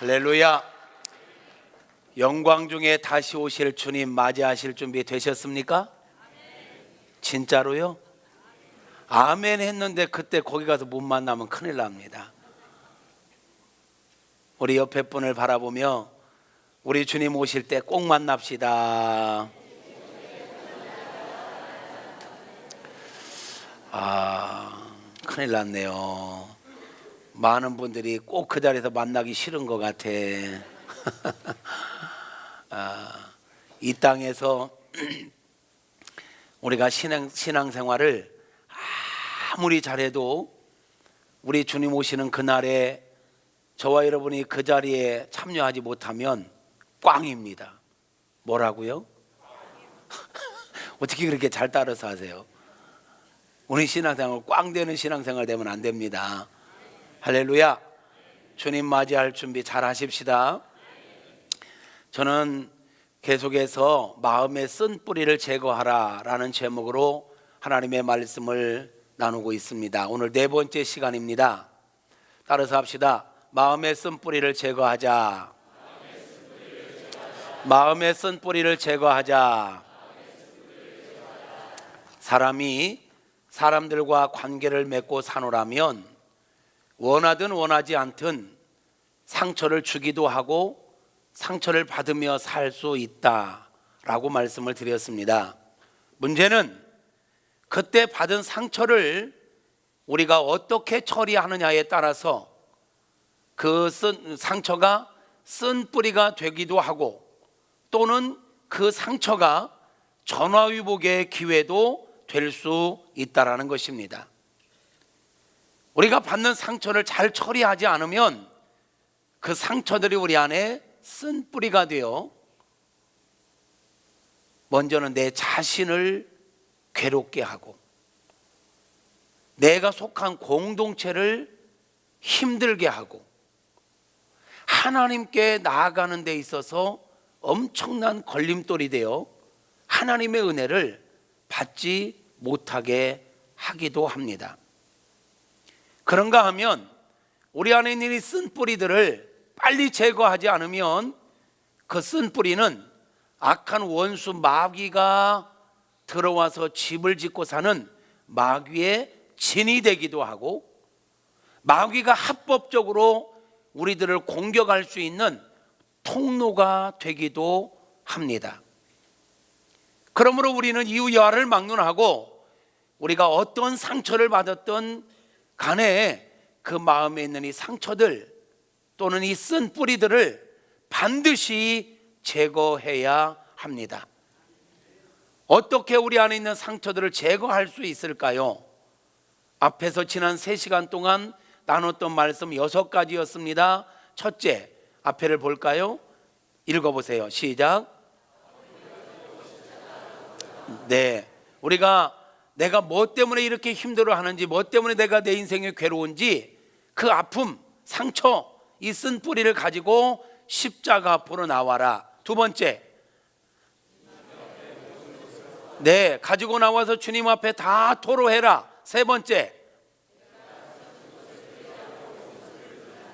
할렐루야. 영광 중에 다시 오실 주님 맞이하실 준비 되셨습니까? 진짜로요? 아멘 했는데 그때 거기 가서 못 만나면 큰일 납니다. 우리 옆에 분을 바라보며 우리 주님 오실 때 꼭 만납시다. 큰일 났네요. 많은 분들이 꼭 그 자리에서 만나기 싫은 것 같아. 이 땅에서 우리가 신앙생활을 아무리 잘해도 우리 주님 오시는 그날에 저와 여러분이 그 자리에 참여하지 못하면 꽝입니다. 뭐라고요? 어떻게 그렇게 잘 따라서 하세요? 우리 신앙생활 꽝 되는 신앙생활 되면 안 됩니다. 할렐루야. 주님 맞이할 준비 잘 하십시다. 저는 계속해서 마음의 쓴뿌리를 제거하라 라는 제목으로 하나님의 말씀을 나누고 있습니다. 오늘 네 번째 시간입니다. 따라서 합시다. 마음의 쓴뿌리를 제거하자. 마음의 쓴뿌리를 제거하자. 사람이 사람들과 관계를 맺고 사노라면 원하든 원하지 않든 상처를 주기도 하고 상처를 받으며 살 수 있다라고 말씀을 드렸습니다. 문제는 그때 받은 상처를 우리가 어떻게 처리하느냐에 따라서 그 상처가 쓴뿌리가 되기도 하고 또는 그 상처가 전화위복의 기회도 될 수 있다라는 것입니다. 우리가 받는 상처를 잘 처리하지 않으면 그 상처들이 우리 안에 쓴뿌리가 되어 먼저는 내 자신을 괴롭게 하고 내가 속한 공동체를 힘들게 하고 하나님께 나아가는 데 있어서 엄청난 걸림돌이 되어 하나님의 은혜를 받지 못하게 하기도 합니다. 그런가 하면 우리 안에 있는 이 쓴뿌리들을 빨리 제거하지 않으면 그 쓴뿌리는 악한 원수 마귀가 들어와서 집을 짓고 사는 마귀의 진이 되기도 하고 마귀가 합법적으로 우리들을 공격할 수 있는 통로가 되기도 합니다. 그러므로 우리는 이유 여하를 막론하고 우리가 어떤 상처를 받았던 간에 그 마음에 있는 이 상처들 또는 이 쓴 뿌리들을 반드시 제거해야 합니다. 어떻게 우리 안에 있는 상처들을 제거할 수 있을까요? 앞에서 지난 3시간 동안 나눴던 말씀 6가지였습니다. 첫째, 앞에를 볼까요? 읽어보세요. 시작. 네, 우리가 내가 뭐 때문에 이렇게 힘들어하는지, 뭐 때문에 내가 내 인생에 괴로운지 그 아픔, 상처, 이 쓴뿌리를 가지고 십자가 앞으로 나와라. 두 번째, 네, 가지고 나와서 주님 앞에 다 토로해라. 세 번째,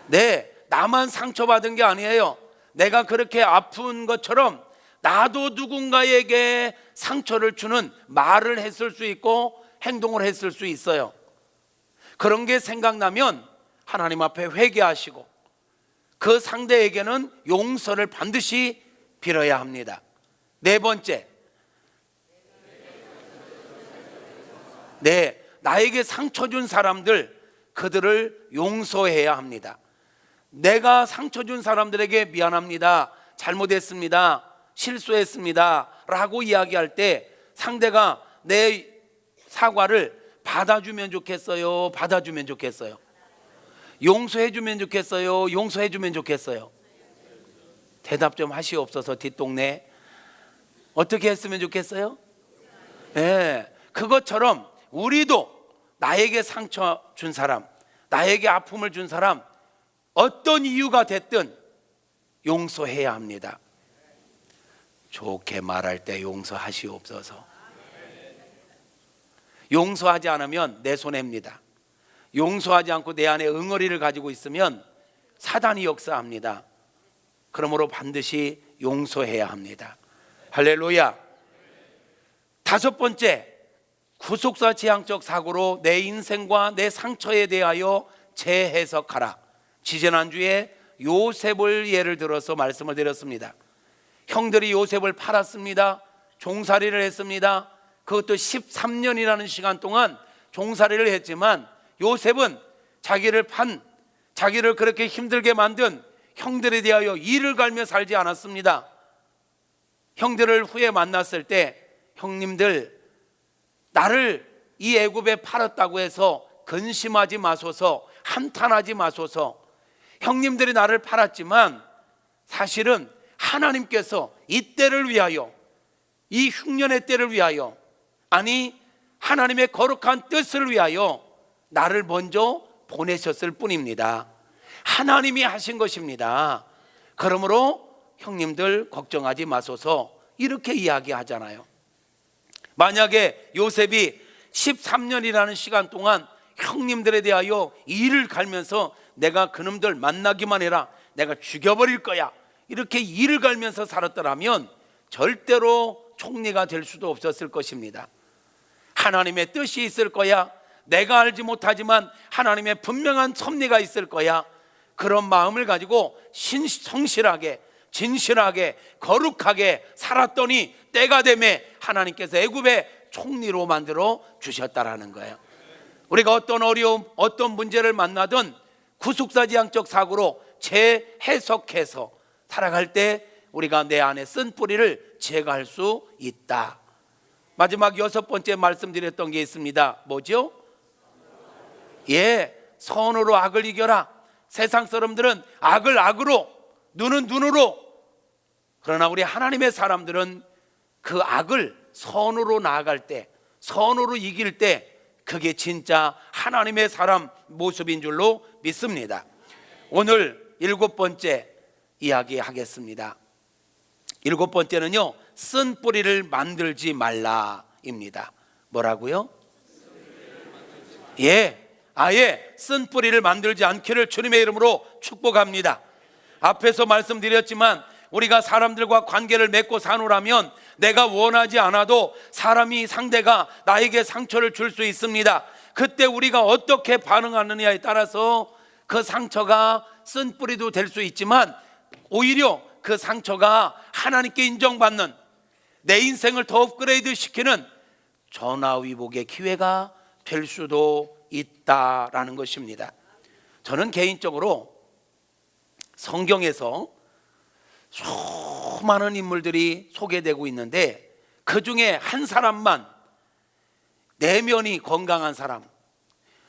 네, 나만 상처받은 게 아니에요. 내가 그렇게 아픈 것처럼 나도 누군가에게 상처를 주는 말을 했을 수 있고 행동을 했을 수 있어요. 그런 게 생각나면 하나님 앞에 회개하시고 그 상대에게는 용서를 반드시 빌어야 합니다. 네 번째, 네, 나에게 상처 준 사람들, 그들을 용서해야 합니다. 내가 상처 준 사람들에게 미안합니다, 잘못했습니다, 실수했습니다 라고 이야기할 때 상대가 내 사과를 받아주면 좋겠어요, 받아주면 좋겠어요? 용서해주면 좋겠어요, 용서해주면 좋겠어요? 대답 좀 하시옵소서. 뒷동네 어떻게 했으면 좋겠어요? 네, 그것처럼 우리도 나에게 상처 준 사람, 나에게 아픔을 준 사람, 어떤 이유가 됐든 용서해야 합니다. 좋게 말할 때 용서하시옵소서. 용서하지 않으면 내 손해입니다. 용서하지 않고 내 안에 응어리를 가지고 있으면 사단이 역사합니다. 그러므로 반드시 용서해야 합니다. 할렐루야. 다섯 번째, 구속사 지향적 사고로 내 인생과 내 상처에 대하여 재해석하라. 지지난주에 요셉을 예를 들어서 말씀을 드렸습니다. 형들이 요셉을 팔았습니다. 종살이를 했습니다. 그것도 13년이라는 시간 동안 종살이를 했지만 요셉은 자기를 그렇게 힘들게 만든 형들에 대하여 이를 갈며 살지 않았습니다. 형들을 후에 만났을 때, 형님들, 나를 이 애굽에 팔았다고 해서 근심하지 마소서, 한탄하지 마소서. 형님들이 나를 팔았지만 사실은 하나님께서 이 때를 위하여, 이 흉년의 때를 위하여, 아니 하나님의 거룩한 뜻을 위하여 나를 먼저 보내셨을 뿐입니다. 하나님이 하신 것입니다. 그러므로 형님들 걱정하지 마소서, 이렇게 이야기하잖아요. 만약에 요셉이 13년이라는 시간 동안 형님들에 대하여 이를 갈면서 내가 그놈들 만나기만 해라, 내가 죽여버릴 거야, 이렇게 이를 갈면서 살았더라면 절대로 총리가 될 수도 없었을 것입니다. 하나님의 뜻이 있을 거야, 내가 알지 못하지만 하나님의 분명한 섭리가 있을 거야, 그런 마음을 가지고 성실하게, 진실하게, 거룩하게 살았더니 때가 되매 하나님께서 애굽의 총리로 만들어 주셨다라는 거예요. 우리가 어떤 어려움, 어떤 문제를 만나든 구속사지향적 사고로 재해석해서 살아갈 때 우리가 내 안에 쓴 뿌리를 제거할 수 있다. 마지막 여섯 번째 말씀드렸던 게 있습니다. 뭐죠? 선으로 악을 이겨라. 세상 사람들은 악을 악으로, 눈은 눈으로, 그러나 우리 하나님의 사람들은 그 악을 선으로 나아갈 때, 선으로 이길 때, 그게 진짜 하나님의 사람 모습인 줄로 믿습니다. 오늘 일곱 번째 이야기하겠습니다. 일곱 번째는요, 쓴 뿌리를 만들지 말라입니다. 뭐라고요? 아예 쓴 뿌리를 만들지 않기를 주님의 이름으로 축복합니다. 앞에서 말씀드렸지만 우리가 사람들과 관계를 맺고 사노라면 내가 원하지 않아도 상대가 나에게 상처를 줄 수 있습니다. 그때 우리가 어떻게 반응하느냐에 따라서 그 상처가 쓴 뿌리도 될 수 있지만 오히려 그 상처가 하나님께 인정받는, 내 인생을 더 업그레이드 시키는 전화위복의 기회가 될 수도 있다라는 것입니다. 저는 개인적으로 성경에서 수많은 인물들이 소개되고 있는데 그 중에 한 사람만, 내면이 건강한 사람,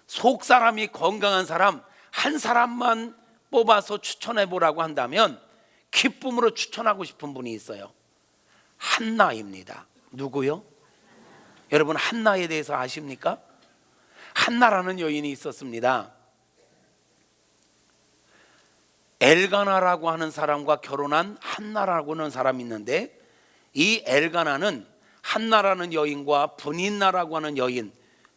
속 사람이 건강한 사람 한 사람만 뽑아서 추천해 보라고 한다면 기쁨으로 추천하고 싶은 분이 있어요. 한나입니다. 누구요? 여러분 한나에 대해서 아십니까? 한나라는 여인이 있었습니다. 엘가나라고 하는 사람과 결혼한 한나라고 하는 사람이 있는데, 이 엘가나는 한나라는 여인과 분인나라고 하는 여인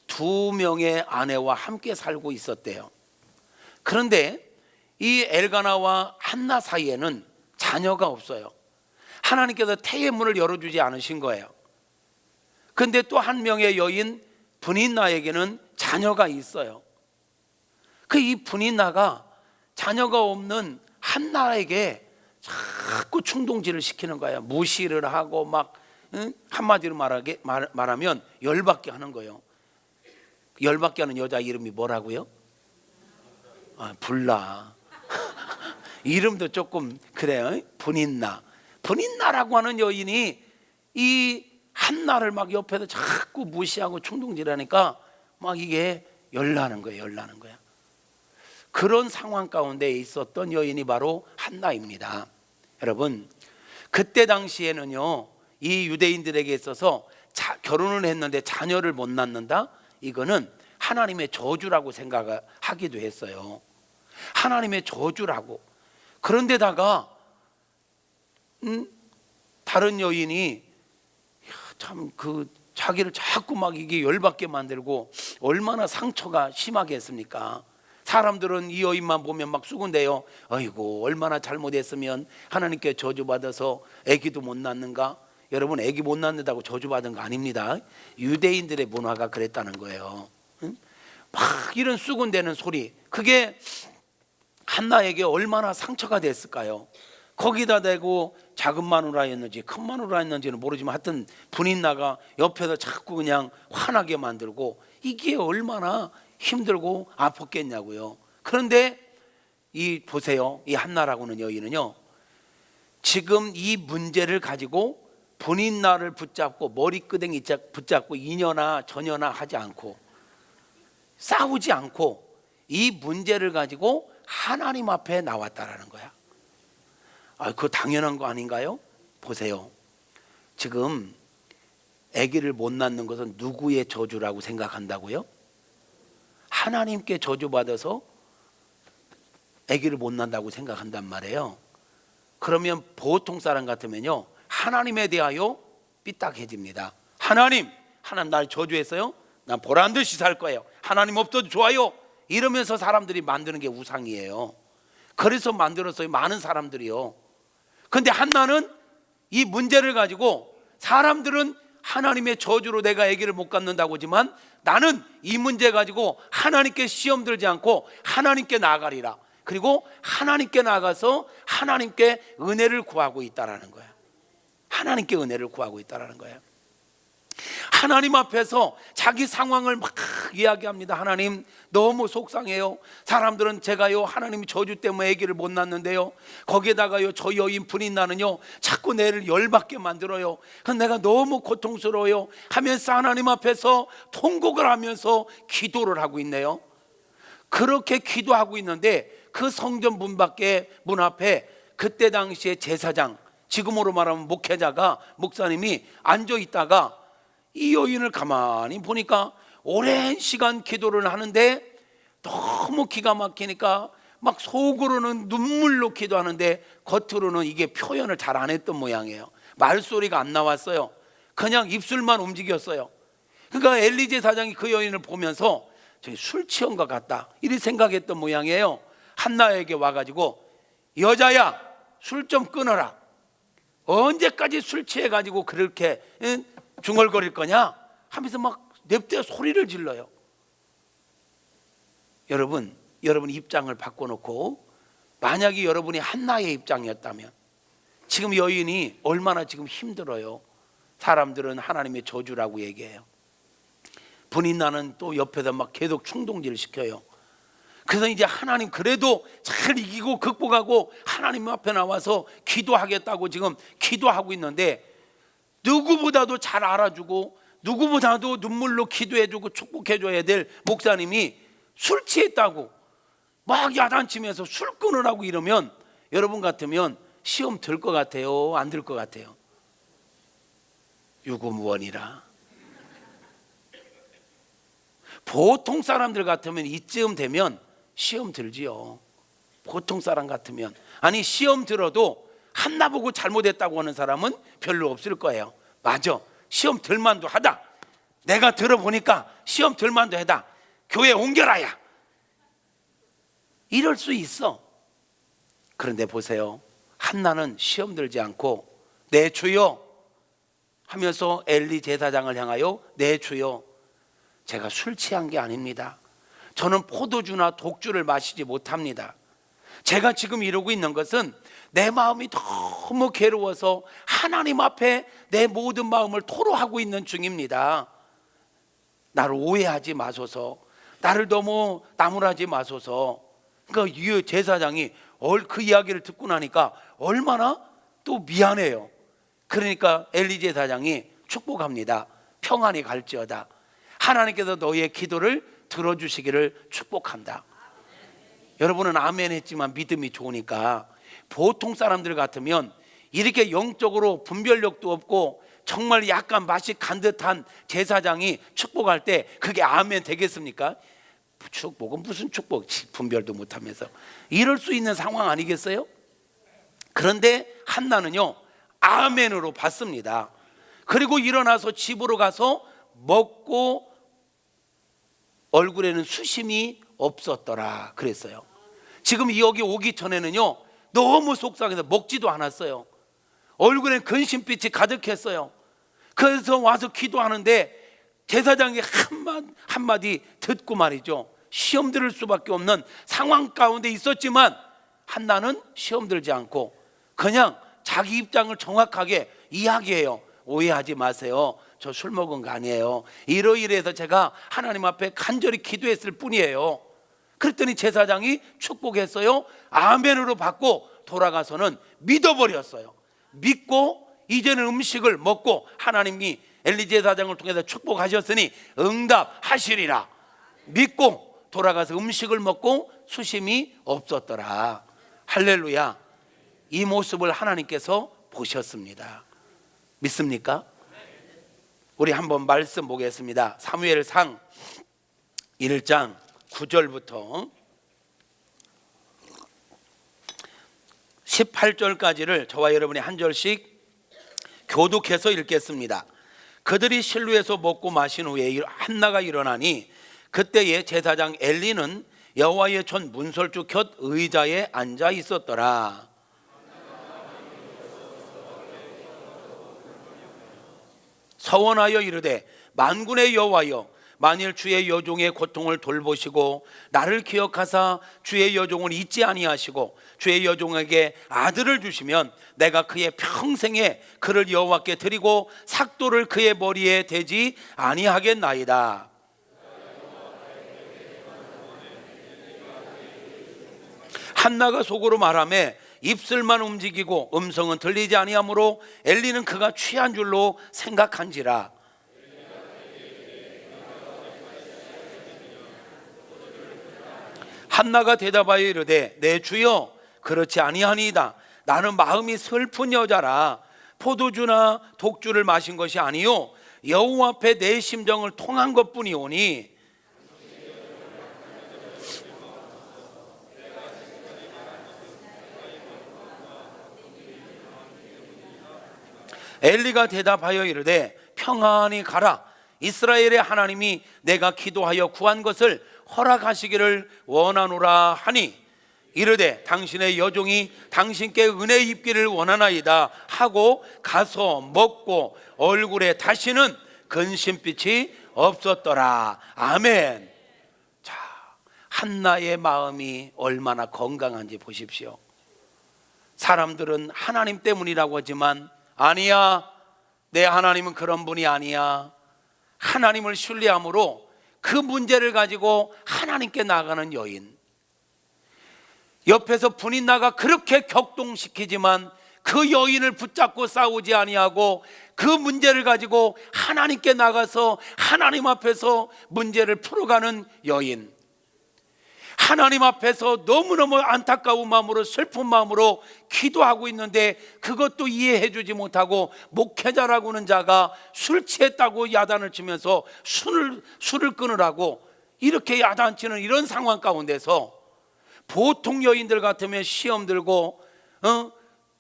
두 명의 아내와 함께 살고 있었대요. 그런데 이 엘가나와 한나 사이에는 자녀가 없어요. 하나님께서 태의 문을 열어주지 않으신 거예요. 그런데 또 한 명의 여인 분인나에게는 자녀가 있어요. 이 분인나가 자녀가 없는 한나에게 자꾸 충동질을 시키는 거예요. 무시를 하고 막, 한마디로 말하면 열받게 하는 거예요. 열받게 하는 여자 이름이 뭐라고요? 불나. 이름도 조금 그래요. 분인나라고 하는 여인이 이 한나를 막 옆에서 자꾸 무시하고 충동질하니까 막 이게 열나는 거예요. 그런 상황 가운데 있었던 여인이 바로 한나입니다. 여러분, 그때 당시에는요, 이 유대인들에게 있어서 결혼을 했는데 자녀를 못 낳는다? 이거는 하나님의 저주라고 생각하기도 했어요. 하나님의 저주라고. 그런데다가 다른 여인이 참 자기를 자꾸 막 이게 열받게 만들고 얼마나 상처가 심하게 했습니까? 사람들은 이 여인만 보면 막 수군대요. 아이고 얼마나 잘못했으면 하나님께 저주받아서 아기도 못 낳는가. 여러분, 아기 못 낳는다고 저주받은 거 아닙니다. 유대인들의 문화가 그랬다는 거예요. 응? 막 이런 수군대는 소리, 그게 한나에게 얼마나 상처가 됐을까요? 거기다 대고 작은 마누라였는지 큰 마누라였는지는 모르지만 하여튼 분인나가 옆에서 자꾸 그냥 화나게 만들고, 이게 얼마나 힘들고 아팠겠냐고요. 그런데 이 보세요, 이 한나라고는 여인은요, 지금 이 문제를 가지고 분인나를 붙잡고 머리끄댕이 붙잡고 이녀나 저녀나 하지 않고 싸우지 않고 이 문제를 가지고 하나님 앞에 나왔다라는 거야. 그거 당연한 거 아닌가요? 보세요, 지금 아기를 못 낳는 것은 누구의 저주라고 생각한다고요? 하나님께 저주받아서 아기를 못 낳는다고 생각한단 말이에요. 그러면 보통 사람 같으면요, 하나님에 대하여 삐딱해집니다. 하나님 날 저주했어요? 난 보란 듯이 살 거예요. 하나님 없어도 좋아요. 이러면서 사람들이 만드는 게 우상이에요. 그래서 만들었어요, 많은 사람들이요. 근데 한나는 이 문제를 가지고, 사람들은 하나님의 저주로 내가 아기를 못 갖는다고 하지만 나는 이 문제 가지고 하나님께 시험 들지 않고 하나님께 나아가리라. 그리고 하나님께 나가서 하나님께 은혜를 구하고 있다라는 거야. 하나님께 은혜를 구하고 있다라는 거예요. 하나님 앞에서 자기 상황을 막 이야기합니다. 하나님 너무 속상해요. 사람들은 제가요 하나님이 저주 때문에 아기를 못 낳는데요, 거기에다가요 저 여인 분인나는요 자꾸 내를 열받게 만들어요. 내가 너무 고통스러워요 하면서 하나님 앞에서 통곡을 하면서 기도를 하고 있네요. 그렇게 기도하고 있는데 그 성전 문 앞에 그때 당시에 제사장, 지금으로 말하면 목회자가, 목사님이 앉아 있다가 이 여인을 가만히 보니까 오랜 시간 기도를 하는데 너무 기가 막히니까 막 속으로는 눈물로 기도하는데 겉으로는 이게 표현을 잘 안 했던 모양이에요. 말소리가 안 나왔어요. 그냥 입술만 움직였어요. 그러니까 엘리 제사장이 그 여인을 보면서 저기 술 취한 것 같다 이렇게 생각했던 모양이에요. 한나에게 와가지고 여자야 술 좀 끊어라. 언제까지 술 취해가지고 그렇게 중얼거릴 거냐 하면서 막 냅대 소리를 질러요. 여러분 입장을 바꿔놓고 만약에 여러분이 한나의 입장이었다면 지금 여인이 얼마나 지금 힘들어요. 사람들은 하나님의 저주라고 얘기해요. 분인나는 또 옆에서 막 계속 충동질을 시켜요. 그래서 이제 하나님 그래도 잘 이기고 극복하고 하나님 앞에 나와서 기도하겠다고 지금 기도하고 있는데, 누구보다도 잘 알아주고 누구보다도 눈물로 기도해주고 축복해줘야 될 목사님이 술 취했다고 막 야단치면서 술 끊으라고 이러면 여러분 같으면 시험 들 것 같아요, 안 들 것 같아요? 유구무원이라. 보통 사람들 같으면 이쯤 되면 시험 들지요. 보통 사람 같으면. 아니 시험 들어도 한나 보고 잘못했다고 하는 사람은 별로 없을 거예요. 맞아, 시험 들만도 하다. 내가 들어보니까 시험 들만도 하다. 교회 옮겨라야. 이럴 수 있어. 그런데 보세요, 한나는 시험 들지 않고 내 주여 하면서 엘리 제사장을 향하여 내 주여, 제가 술 취한 게 아닙니다. 저는 포도주나 독주를 마시지 못합니다. 제가 지금 이러고 있는 것은 내 마음이 너무 괴로워서 하나님 앞에 내 모든 마음을 토로하고 있는 중입니다. 나를 오해하지 마소서. 나를 너무 나무라지 마소서. 그러니까 이 제사장이 그 이야기를 듣고 나니까 얼마나 또 미안해요. 그러니까 엘리 제사장이 축복합니다. 평안히 갈지어다. 하나님께서 너희의 기도를 들어주시기를 축복한다. 여러분은 아멘 했지만 믿음이 좋으니까 보통 사람들 같으면 이렇게 영적으로 분별력도 없고 정말 약간 맛이 간 듯한 제사장이 축복할 때 그게 아멘 되겠습니까? 축복은 무슨 축복, 분별도 못하면서. 이럴 수 있는 상황 아니겠어요? 그런데 한나는요 아멘으로 받습니다. 그리고 일어나서 집으로 가서 먹고 얼굴에는 수심이 없었더라 그랬어요. 지금 여기 오기 전에는요 너무 속상해서 먹지도 않았어요. 얼굴엔 근심빛이 가득했어요. 그래서 와서 기도하는데 제사장이 한마디 듣고 말이죠, 시험 들을 수밖에 없는 상황 가운데 있었지만 한나는 시험 들지 않고 그냥 자기 입장을 정확하게 이야기해요. 오해하지 마세요. 저 술 먹은 거 아니에요. 이러이러해서 제가 하나님 앞에 간절히 기도했을 뿐이에요. 그랬더니 제사장이 축복했어요. 아멘으로 받고 돌아가서는 믿어버렸어요. 믿고 이제는 음식을 먹고 하나님이 엘리 제사장을 통해서 축복하셨으니 응답하시리라 믿고 돌아가서 음식을 먹고 수심이 없었더라. 할렐루야. 이 모습을 하나님께서 보셨습니다. 믿습니까? 우리 한번 말씀 보겠습니다. 사무엘상 1장 9절부터 18절까지를 저와 여러분이 한 절씩 교독해서 읽겠습니다. 그들이 실로에서 먹고 마신 후에 한나가 일어나니 그때에 제사장 엘리는 여호와의 전 문설주 곁 의자에 앉아 있었더라. 서원하여 이르되 만군의 여호와여, 만일 주의 여종의 고통을 돌보시고 나를 기억하사 주의 여종을 잊지 아니하시고 주의 여종에게 아들을 주시면 내가 그의 평생에 그를 여호와께 드리고 삭도를 그의 머리에 대지 아니하겠나이다. 한나가 속으로 말하매 입술만 움직이고 음성은 들리지 아니하므로 엘리는 그가 취한 줄로 생각한지라. 한나가 대답하여 이르되 내 주여 그렇지 아니하니이다. 나는 마음이 슬픈 여자라. 포도주나 독주를 마신 것이 아니요 여호와 앞에 내 심정을 통한 것뿐이오니. 엘리가 대답하여 이르되 평안히 가라. 이스라엘의 하나님이 내가 기도하여 구한 것을 허락하시기를 원하노라 하니 이르되 당신의 여종이 당신께 은혜 입기를 원하나이다 하고 가서 먹고 얼굴에 다시는 근심빛이 없었더라. 아멘. 자, 한나의 마음이 얼마나 건강한지 보십시오. 사람들은 하나님 때문이라고 하지만 아니야, 내 하나님은 그런 분이 아니야. 하나님을 신뢰함으로 그 문제를 가지고 하나님께 나가는 여인, 옆에서 분인나가 그렇게 격동시키지만 그 여인을 붙잡고 싸우지 아니하고 그 문제를 가지고 하나님께 나가서 하나님 앞에서 문제를 풀어가는 여인, 하나님 앞에서 너무너무 안타까운 마음으로 슬픈 마음으로 기도하고 있는데 그것도 이해해 주지 못하고 목회자라고는 자가 술 취했다고 야단을 치면서 술을 끊으라고 이렇게 야단치는 이런 상황 가운데서 보통 여인들 같으면 시험 들고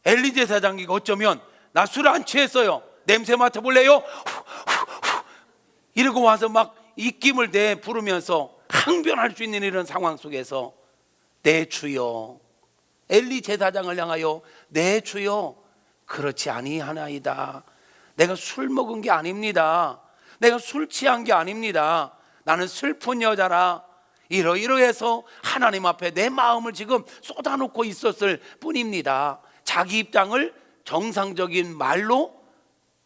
엘리 제사장이 어쩌면 나 술 안 취했어요, 냄새 맡아볼래요? 이러고 와서 막 입김을 내 부르면서 항변할 수 있는 이런 상황 속에서 내 주여, 엘리 제사장을 향하여 내 주여 그렇지 아니하나이다. 내가 술 먹은 게 아닙니다. 내가 술 취한 게 아닙니다. 나는 슬픈 여자라. 이러이러해서 하나님 앞에 내 마음을 지금 쏟아놓고 있었을 뿐입니다. 자기 입장을 정상적인 말로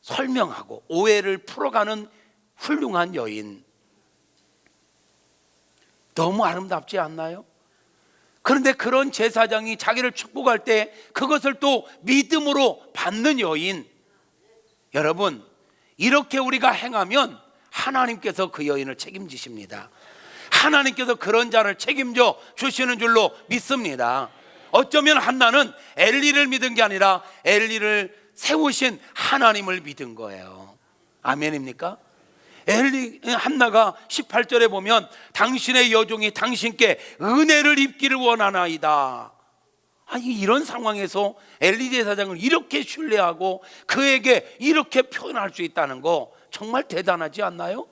설명하고 오해를 풀어가는 훌륭한 여인, 너무 아름답지 않나요? 그런데 그런 제사장이 자기를 축복할 때 그것을 또 믿음으로 받는 여인, 여러분 이렇게 우리가 행하면 하나님께서 그 여인을 책임지십니다. 하나님께서 그런 자를 책임져 주시는 줄로 믿습니다. 어쩌면 한나는 엘리를 믿은 게 아니라 엘리를 세우신 하나님을 믿은 거예요. 아멘입니까? 한나가 18절에 보면 당신의 여종이 당신께 은혜를 입기를 원하나이다. 아니, 이런 상황에서 엘리 제사장을 이렇게 신뢰하고 그에게 이렇게 표현할 수 있다는 거 정말 대단하지 않나요?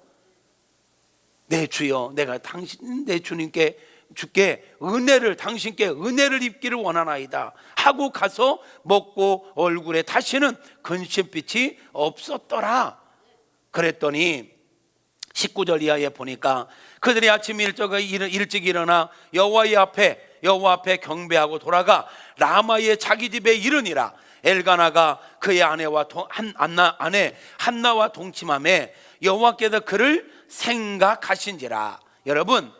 내 주여, 내가 당신 내 주님께 주께 은혜를 당신께 은혜를 입기를 원하나이다 하고 가서 먹고 얼굴에 다시는 근심빛이 없었더라. 그랬더니 19절 이하에 보니까 그들이 아침 일찍 일어나 여호와 앞에 경배하고 돌아가 라마의 자기 집에 이르니라. 엘가나가 그의 아내와 한나와 동침함에 여호와께서 그를 생각하신지라. 여러분,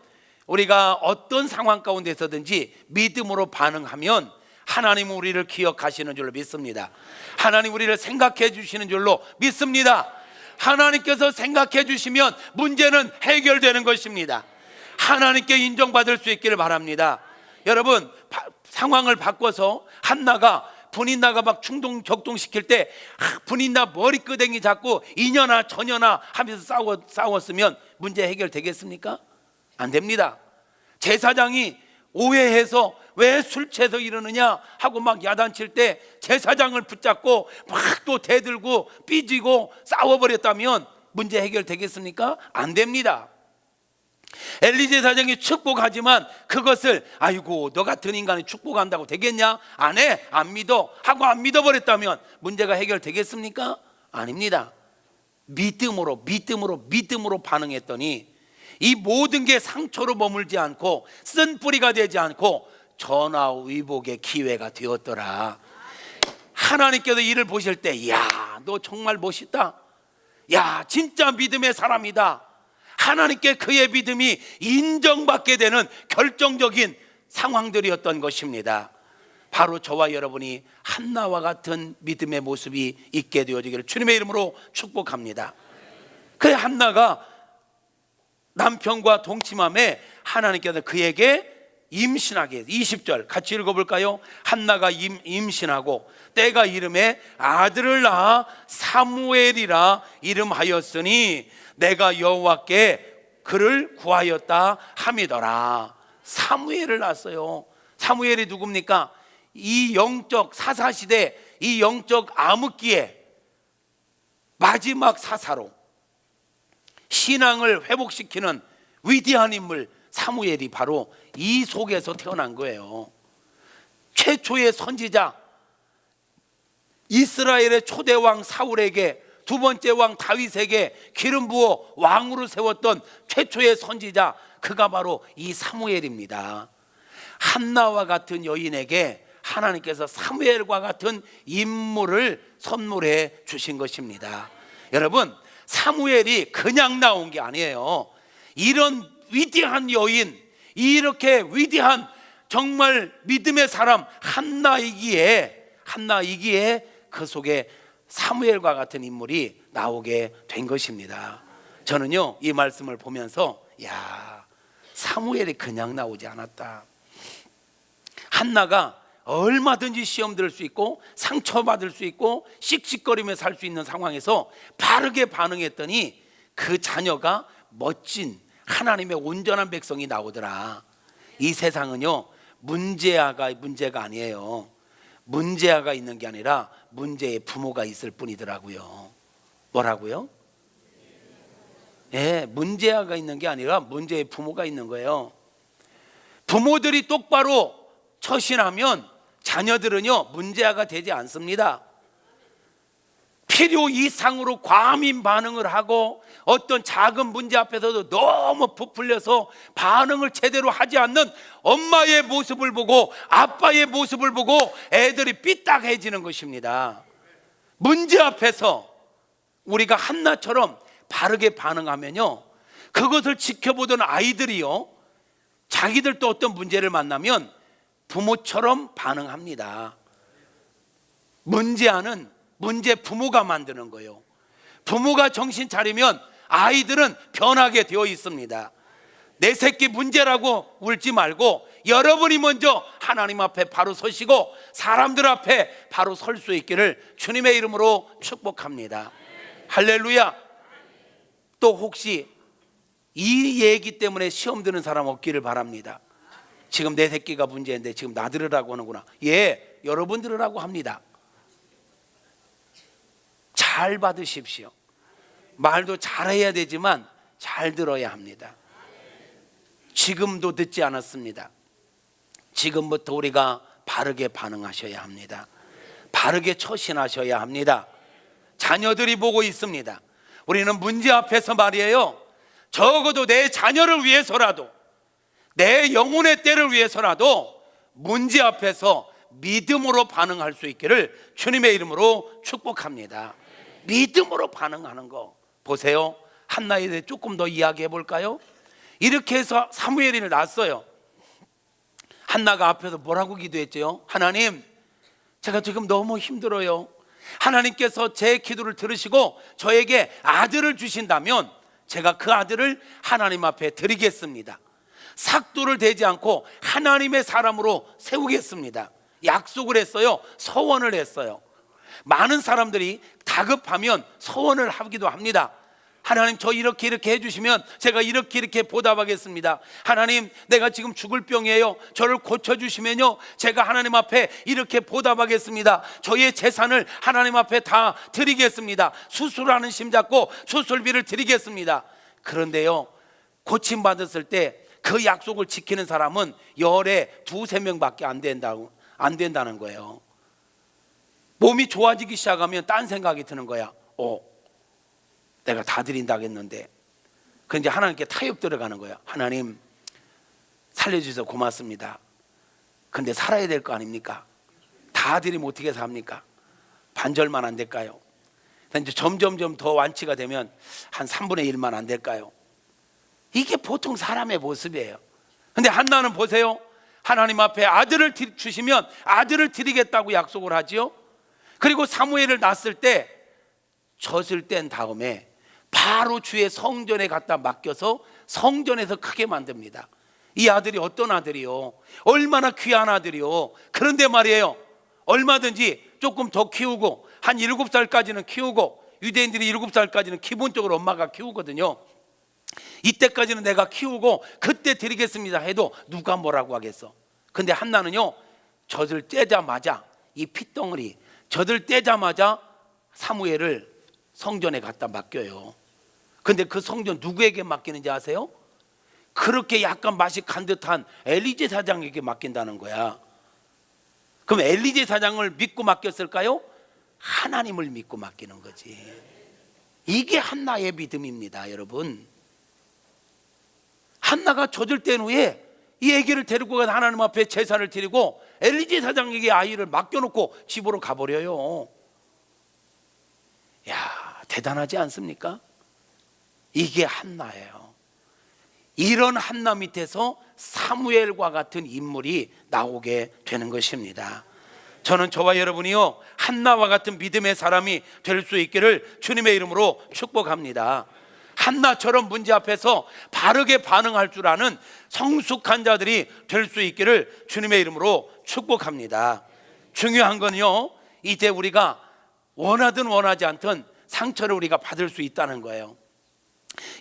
우리가 어떤 상황 가운데서든지 믿음으로 반응하면 하나님은 우리를 기억하시는 줄로 믿습니다. 하나님 우리를 생각해 주시는 줄로 믿습니다. 하나님께서 생각해 주시면 문제는 해결되는 것입니다. 하나님께 인정받을 수 있기를 바랍니다. 여러분, 상황을 바꿔서 한나가 분인나가 막 격동시킬 때 분인나 머리끄댕이 잡고 이년아 저년아 하면서 싸웠으면 문제 해결되겠습니까? 안 됩니다. 제사장이 오해해서 왜 술 취해서 이러느냐 하고 막 야단칠 때 제사장을 붙잡고 막 또 대들고 삐지고 싸워버렸다면 문제 해결되겠습니까? 안 됩니다. 엘리 제사장이 축복하지만 그것을 아이고 너 같은 인간이 축복한다고 되겠냐? 안 해, 안 믿어 하고 안 믿어버렸다면 문제가 해결되겠습니까? 아닙니다. 믿음으로 반응했더니 이 모든 게 상처로 머물지 않고 쓴뿌리가 되지 않고 전화위복의 기회가 되었더라. 하나님께서 이를 보실 때 야, 너 정말 멋있다. 야, 진짜 믿음의 사람이다. 하나님께 그의 믿음이 인정받게 되는 결정적인 상황들이었던 것입니다. 바로 저와 여러분이 한나와 같은 믿음의 모습이 있게 되어지기를 주님의 이름으로 축복합니다. 그 한나가 남편과 동침함에 하나님께서 그에게 임신하게 20절 같이 읽어볼까요? 한나가 임신하고 때가 이름에 아들을 낳아 사무엘이라 이름하였으니 내가 여호와께 그를 구하였다 함이더라. 사무엘을 낳았어요. 사무엘이 누굽니까? 이 영적 사사시대, 이 영적 암흑기에 마지막 사사로 신앙을 회복시키는 위대한 인물 사무엘이 바로 이 속에서 태어난 거예요. 최초의 선지자, 이스라엘의 초대왕 사울에게 두 번째 왕 다윗에게 기름 부어 왕으로 세웠던 최초의 선지자, 그가 바로 이 사무엘입니다. 한나와 같은 여인에게 하나님께서 사무엘과 같은 인물을 선물해 주신 것입니다. 여러분, 사무엘이 그냥 나온 게 아니에요. 이런 위대한 여인, 이렇게 위대한 정말 믿음의 사람 한나이기에 그 속에 사무엘과 같은 인물이 나오게 된 것입니다. 저는요, 이 말씀을 보면서 야, 사무엘이 그냥 나오지 않았다. 한나가 얼마든지 시험 들을 수 있고 상처받을 수 있고 씩씩거리며 살 수 있는 상황에서 바르게 반응했더니 그 자녀가 멋진 하나님의 온전한 백성이 나오더라. 이 세상은요, 문제가 아니에요. 문제아가 있는 게 아니라 문제의 부모가 있을 뿐이더라고요. 뭐라고요? 예, 문제아가 있는 게 아니라 문제의 부모가 있는 거예요. 부모들이 똑바로 처신하면 자녀들은요, 문제아가 되지 않습니다. 필요 이상으로 과민 반응을 하고 어떤 작은 문제 앞에서도 너무 부풀려서 반응을 제대로 하지 않는 엄마의 모습을 보고 아빠의 모습을 보고 애들이 삐딱해지는 것입니다. 문제 앞에서 우리가 한나처럼 바르게 반응하면요, 그것을 지켜보던 아이들이요, 자기들도 어떤 문제를 만나면 부모처럼 반응합니다. 문제아는 문제 부모가 만드는 거예요. 부모가 정신 차리면 아이들은 변하게 되어 있습니다. 내 새끼 문제라고 울지 말고 여러분이 먼저 하나님 앞에 바로 서시고 사람들 앞에 바로 설 수 있기를 주님의 이름으로 축복합니다. 할렐루야. 또 혹시 이 얘기 때문에 시험 드는 사람 없기를 바랍니다. 지금 내 새끼가 문제인데 지금 나 들으라고 하는구나. 예, 여러분 들으라고 합니다. 잘 받으십시오. 말도 잘해야 되지만 잘 들어야 합니다. 지금도 늦지 않았습니다. 지금부터 우리가 바르게 반응하셔야 합니다. 바르게 처신하셔야 합니다. 자녀들이 보고 있습니다. 우리는 문제 앞에서 말이에요, 적어도 내 자녀를 위해서라도, 내 영혼의 때를 위해서라도 문제 앞에서 믿음으로 반응할 수 있기를 주님의 이름으로 축복합니다. 믿음으로 반응하는 거 보세요. 한나에 대해 조금 더 이야기해 볼까요? 이렇게 해서 사무엘이 낳았어요. 한나가 앞에서 뭐라고 기도했죠? 하나님, 제가 지금 너무 힘들어요. 하나님께서 제 기도를 들으시고 저에게 아들을 주신다면 제가 그 아들을 하나님 앞에 드리겠습니다. 삭도를 대지 않고 하나님의 사람으로 세우겠습니다. 약속을 했어요. 서원을 했어요. 많은 사람들이 다급하면 서원을 하기도 합니다. 하나님, 저 이렇게 해주시면 제가 이렇게 보답하겠습니다. 하나님, 내가 지금 죽을 병이에요. 저를 고쳐주시면요, 제가 하나님 앞에 이렇게 보답하겠습니다. 저의 재산을 하나님 앞에 다 드리겠습니다. 수술하는 심 잡고 수술비를 드리겠습니다. 그런데요, 고침받았을 때 그 약속을 지키는 사람은 열에 2-3명밖에 안 된다는 거예요. 몸이 좋아지기 시작하면 딴 생각이 드는 거야. 내가 다 드린다고 했는데. 그런데 이제 하나님께 타협 들어가는 거야. 하나님, 살려주셔서 고맙습니다. 근데 살아야 될 거 아닙니까? 다 드리면 어떻게 삽니까? 반절만 안 될까요? 이제 점점 더 완치가 되면 한 3분의 1만 안 될까요? 이게 보통 사람의 모습이에요. 근데 한나는 보세요. 하나님 앞에 아들을 주시면 아들을 드리겠다고 약속을 하지요. 그리고 사무엘을 낳았을 때 젖을 뗀 다음에 바로 주의 성전에 갖다 맡겨서 성전에서 크게 만듭니다. 이 아들이 어떤 아들이요? 얼마나 귀한 아들이요. 그런데 말이에요, 얼마든지 조금 더 키우고 한 7살까지는 키우고, 유대인들이 7살까지는 기본적으로 엄마가 키우거든요. 이때까지는 내가 키우고 그때 드리겠습니다 해도 누가 뭐라고 하겠어. 근데 한나는요, 젖을 떼자마자, 이 핏덩어리 젖을 떼자마자 사무엘을 성전에 갖다 맡겨요. 근데 그 성전 누구에게 맡기는지 아세요? 그렇게 약간 맛이 간 듯한 엘리제 사장에게 맡긴다는 거야. 그럼 엘리제 사장을 믿고 맡겼을까요? 하나님을 믿고 맡기는 거지. 이게 한나의 믿음입니다, 여러분. 한나가 젖을 뗀 후에 이 아기를 데리고 가서 하나님 앞에 제사를 드리고 엘리제 사장에게 아이를 맡겨놓고 집으로 가버려요. 야, 대단하지 않습니까? 이게 한나예요. 이런 한나 밑에서 사무엘과 같은 인물이 나오게 되는 것입니다. 저는 저와 여러분이요, 한나와 같은 믿음의 사람이 될 수 있기를 주님의 이름으로 축복합니다. 한나처럼 문제 앞에서 바르게 반응할 줄 아는 성숙한 자들이 될 수 있기를 주님의 이름으로 축복합니다. 중요한 건요, 이제 우리가 원하든 원하지 않든 상처를 우리가 받을 수 있다는 거예요.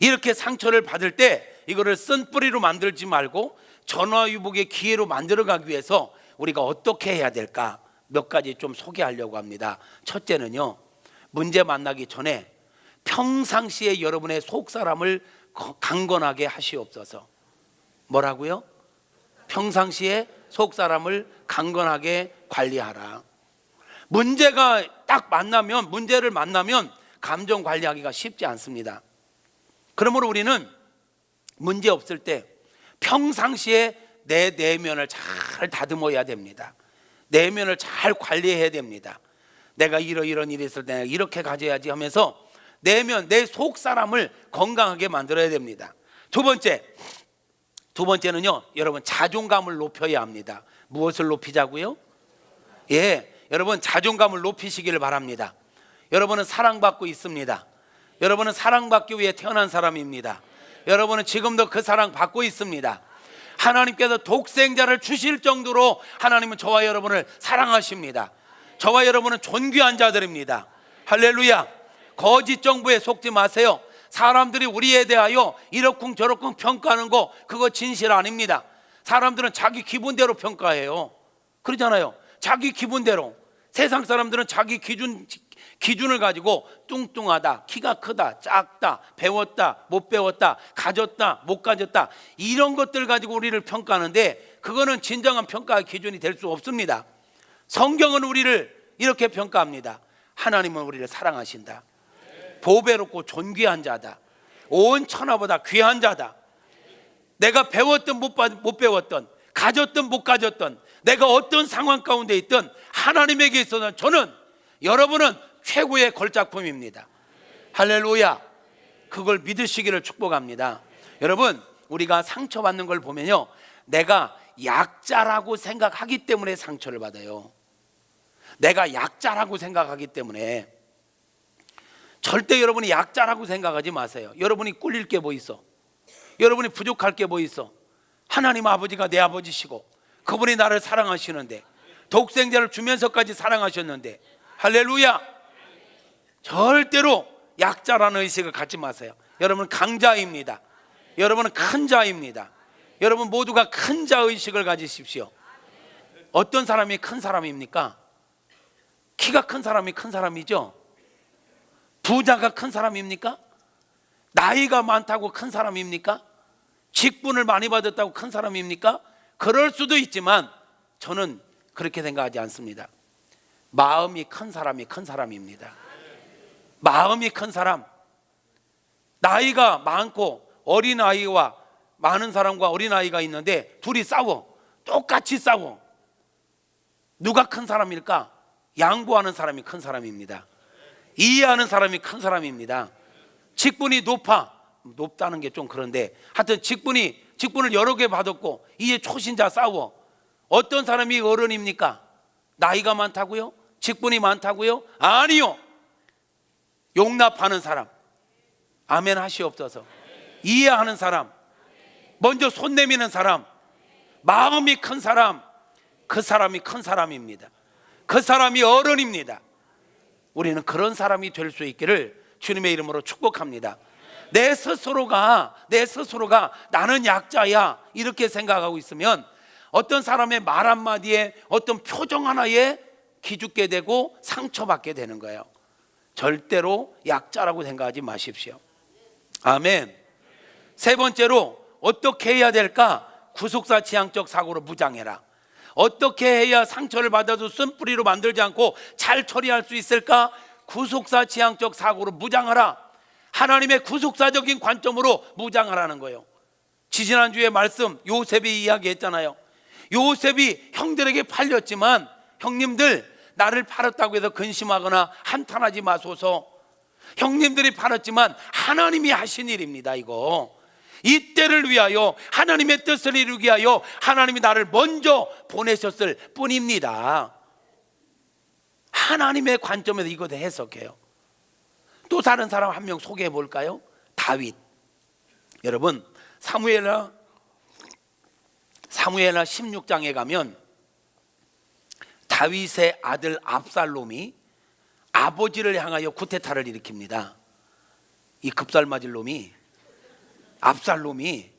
이렇게 상처를 받을 때 이거를 쓴뿌리로 만들지 말고 전화위복의 기회로 만들어가기 위해서 우리가 어떻게 해야 될까? 몇 가지 좀 소개하려고 합니다. 첫째는요, 문제 만나기 전에 평상시에 여러분의 속사람을 강건하게 하시옵소서. 뭐라고요? 평상시에 속사람을 강건하게 관리하라. 문제가 딱 만나면, 문제를 만나면 감정 관리하기가 쉽지 않습니다. 그러므로 우리는 문제 없을 때 평상시에 내 내면을 잘 다듬어야 됩니다. 내면을 잘 관리해야 됩니다. 내가 이런 일이 있을 때 내가 이렇게 가져야지 하면서 내면, 내 속 사람을 건강하게 만들어야 됩니다. 두 번째는요, 여러분 자존감을 높여야 합니다. 무엇을 높이자고요? 여러분 자존감을 높이시기를 바랍니다. 여러분은 사랑받고 있습니다. 여러분은 사랑받기 위해 태어난 사람입니다. 여러분은 지금도 그 사랑 받고 있습니다. 하나님께서 독생자를 주실 정도로 하나님은 저와 여러분을 사랑하십니다. 저와 여러분은 존귀한 자들입니다. 할렐루야. 거짓 정보에 속지 마세요. 사람들이 우리에 대하여 이러쿵 저러쿵 평가하는 거, 그거 진실 아닙니다. 사람들은 자기 기분대로 평가해요. 그러잖아요. 자기 기분대로. 세상 사람들은 자기 기준을 가지고 뚱뚱하다, 키가 크다, 작다, 배웠다, 못 배웠다, 가졌다, 못 가졌다, 이런 것들 가지고 우리를 평가하는데 그거는 진정한 평가의 기준이 될 수 없습니다. 성경은 우리를 이렇게 평가합니다. 하나님은 우리를 사랑하신다. 보배롭고 존귀한 자다. 온 천하보다 귀한 자다. 내가 배웠든 못 배웠든, 가졌든 못 가졌든, 내가 어떤 상황 가운데 있든 하나님에게 있어서는 저는, 여러분은 최고의 걸작품입니다. 할렐루야. 그걸 믿으시기를 축복합니다. 여러분, 우리가 상처받는 걸 보면요, 내가 약자라고 생각하기 때문에 상처를 받아요. 내가 약자라고 생각하기 때문에. 절대 여러분이 약자라고 생각하지 마세요. 여러분이 꿀릴 게 뭐 있어? 여러분이 부족할 게 뭐 있어? 하나님 아버지가 내 아버지시고 그분이 나를 사랑하시는데, 독생자를 주면서까지 사랑하셨는데, 할렐루야. 절대로 약자라는 의식을 갖지 마세요. 여러분은 강자입니다. 여러분은 큰 자입니다. 여러분 모두가 큰 자 의식을 가지십시오. 어떤 사람이 큰 사람입니까? 키가 큰 사람이 큰 사람이죠. 부자가 큰 사람입니까? 나이가 많다고 큰 사람입니까? 직분을 많이 받았다고 큰 사람입니까? 그럴 수도 있지만 저는 그렇게 생각하지 않습니다. 마음이 큰 사람이 큰 사람입니다. 마음이 큰 사람, 나이가 많고 어린아이와 많은 사람과 어린아이가 있는데 둘이 싸워. 똑같이 싸워. 누가 큰 사람일까? 양보하는 사람이 큰 사람입니다. 이해하는 사람이 큰 사람입니다. 직분이 높다는 게 좀 그런데, 하여튼 직분을 여러 개 받았고 이제 초신자 싸워. 어떤 사람이 어른입니까? 나이가 많다고요? 직분이 많다고요? 아니요. 용납하는 사람, 아멘 하시옵소서. 이해하는 사람, 먼저 손 내미는 사람, 마음이 큰 사람, 그 사람이 큰 사람입니다. 그 사람이 어른입니다. 우리는 그런 사람이 될 수 있기를 주님의 이름으로 축복합니다. 내 스스로가 나는 약자야 이렇게 생각하고 있으면 어떤 사람의 말 한마디에, 어떤 표정 하나에 기죽게 되고 상처받게 되는 거예요. 절대로 약자라고 생각하지 마십시오. 아멘. 세 번째로 어떻게 해야 될까? 구속사 지향적 사고로 무장해라. 어떻게 해야 상처를 받아도 쓴뿌리로 만들지 않고 잘 처리할 수 있을까? 구속사 지향적 사고로 무장하라. 하나님의 구속사적인 관점으로 무장하라는 거예요. 지지난주에 말씀 요셉이 이야기했잖아요. 요셉이 형들에게 팔렸지만, 형님들 나를 팔았다고 해서 근심하거나 한탄하지 마소서. 형님들이 팔았지만 하나님이 하신 일입니다. 이거 이 때를 위하여, 하나님의 뜻을 이루기 위하여 하나님이 나를 먼저 보내셨을 뿐입니다. 하나님의 관점에서 이것을 해석해요. 또 다른 사람 한 명 소개해 볼까요? 다윗. 여러분 사무엘하 16장에 가면 다윗의 아들 압살롬이 아버지를 향하여 쿠데타를 일으킵니다. 이 급살맞을 놈이, 압살롬이